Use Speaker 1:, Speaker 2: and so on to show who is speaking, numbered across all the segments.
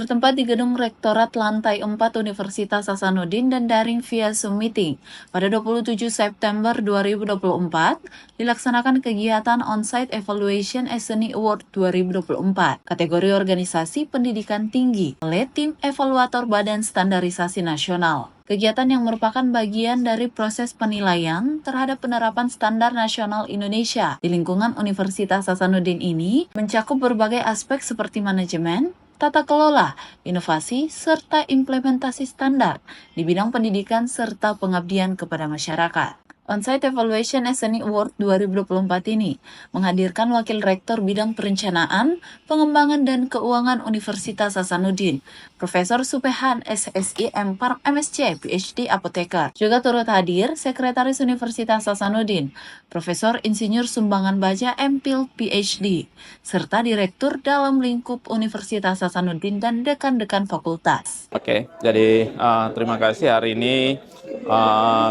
Speaker 1: bertempat di Gedung Rektorat Lantai 4 Universitas Hasanuddin dan daring via Zoom Meeting. Pada 27 September 2024, dilaksanakan kegiatan On-Site Evaluation SNI Award 2024, kategori organisasi pendidikan tinggi, oleh tim evaluator Badan Standarisasi Nasional. Kegiatan yang merupakan bagian dari proses penilaian terhadap penerapan standar nasional Indonesia di lingkungan Universitas Hasanuddin ini mencakup berbagai aspek seperti manajemen, tata kelola, inovasi, serta implementasi standar di bidang pendidikan serta pengabdian kepada masyarakat. On-Site Evaluation SNI Award 2024 ini menghadirkan Wakil Rektor Bidang Perencanaan, Pengembangan dan Keuangan Universitas Hasanuddin, Profesor Supehan SSI MPARK MSc PhD Apoteker. Juga turut hadir Sekretaris Universitas Hasanuddin, Profesor Insinyur Sumbangan Baja MPhil PhD, serta Direktur dalam lingkup Universitas Hasanuddin dan dekan-dekan fakultas.
Speaker 2: Oke, jadi terima kasih. Hari ini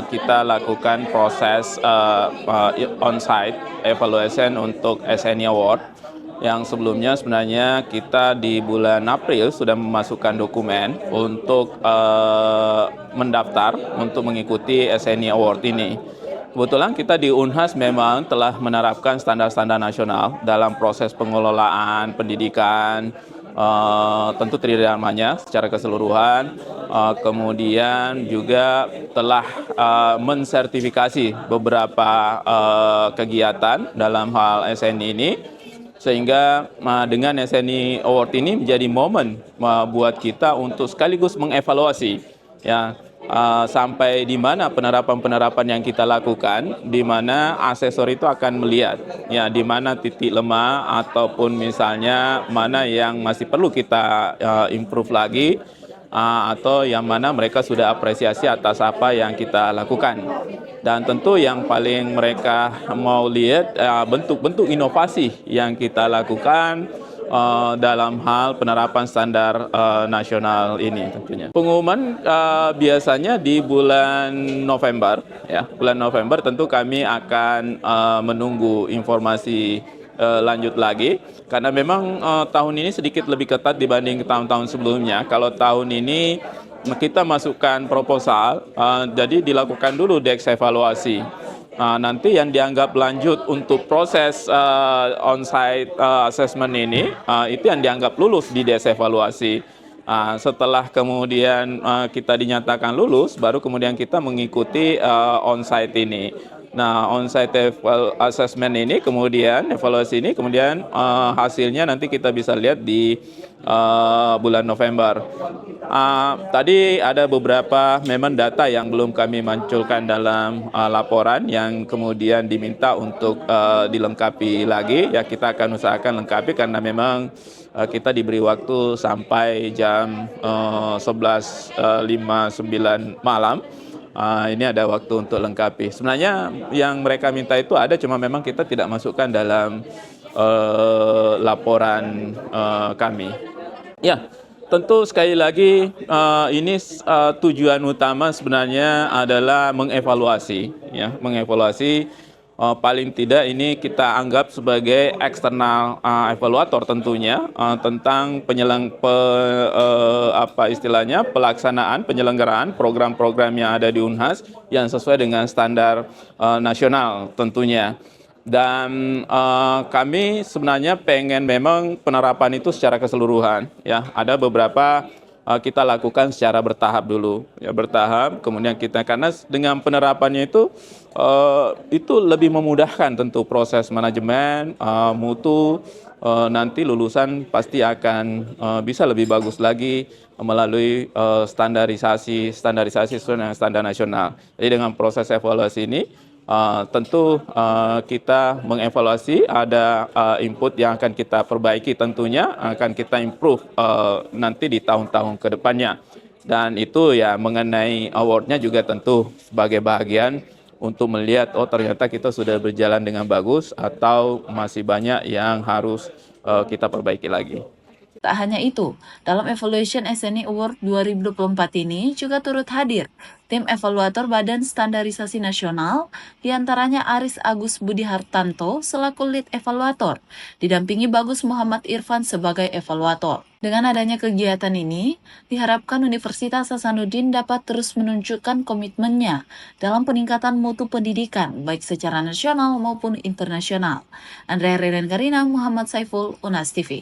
Speaker 2: kita lakukan proses on-site evaluation untuk SNI Award yang sebelumnya sebenarnya kita di bulan April sudah memasukkan dokumen untuk mendaftar untuk mengikuti SNI Award ini. Kebetulan kita di Unhas memang telah menerapkan standar-standar nasional dalam proses pengelolaan pendidikan, tentu terdiri dalamnya secara keseluruhan, kemudian juga telah mensertifikasi beberapa kegiatan dalam hal SNI ini, sehingga dengan SNI Award ini menjadi momen buat kita untuk sekaligus mengevaluasi ya sampai di mana penerapan yang kita lakukan, di mana asesor itu akan melihat ya di mana titik lemah ataupun misalnya mana yang masih perlu kita improve lagi, atau yang mana mereka sudah apresiasi atas apa yang kita lakukan. Dan tentu yang paling mereka mau lihat bentuk-bentuk inovasi yang kita lakukan dalam hal penerapan standar nasional ini tentunya. Pengumuman biasanya di bulan November, ya. Bulan November tentu kami akan menunggu informasi lanjut lagi, karena memang tahun ini sedikit lebih ketat dibanding tahun-tahun sebelumnya. Kalau tahun ini kita masukkan proposal, jadi dilakukan dulu deks evaluasi. Nanti yang dianggap lanjut untuk proses on-site assessment ini, itu yang dianggap lulus di deks evaluasi. Setelah kemudian kita dinyatakan lulus, baru kemudian kita mengikuti on-site ini. Nah, on-site assessment ini kemudian, evaluasi ini kemudian hasilnya nanti kita bisa lihat di bulan November. Tadi ada beberapa memang data yang belum kami munculkan dalam laporan yang kemudian diminta untuk dilengkapi lagi. Ya, kita akan usahakan lengkapi karena memang kita diberi waktu sampai jam 11.59 malam. Ini ada waktu untuk lengkapi. Sebenarnya yang mereka minta itu ada, cuma memang kita tidak masukkan dalam laporan kami. Ya, tentu sekali lagi ini tujuan utama sebenarnya adalah mengevaluasi, ya, mengevaluasi. Paling tidak ini kita anggap sebagai eksternal evaluator tentunya tentang pelaksanaan penyelenggaraan program-program yang ada di Unhas yang sesuai dengan standar nasional tentunya. Dan kami sebenarnya pengen memang penerapan itu secara keseluruhan, ya. Ada beberapa kita lakukan secara bertahap dulu, ya, bertahap. Kemudian kita, karena dengan penerapannya itu lebih memudahkan tentu proses manajemen, mutu, nanti lulusan pasti akan bisa lebih bagus lagi melalui standarisasi sesuai dengan standar nasional. Jadi dengan proses evaluasi ini tentu kita mengevaluasi, ada input yang akan kita perbaiki tentunya, akan kita improve nanti di tahun-tahun ke depannya. Dan itu ya mengenai awardnya juga tentu sebagai bagian untuk melihat, oh ternyata kita sudah berjalan dengan bagus atau masih banyak yang harus kita perbaiki lagi.
Speaker 1: Tak hanya itu, dalam Evaluation SNI Award 2024 ini juga turut hadir tim evaluator Badan Standarisasi Nasional, diantaranya Aris Agus Budi Hartanto selaku lead evaluator, didampingi Bagus Muhammad Irfan sebagai evaluator. Dengan adanya kegiatan ini, diharapkan Universitas Hasanuddin dapat terus menunjukkan komitmennya dalam peningkatan mutu pendidikan, baik secara nasional maupun internasional. Andrea Reren Karina, Muhammad Saiful, UNAS TV.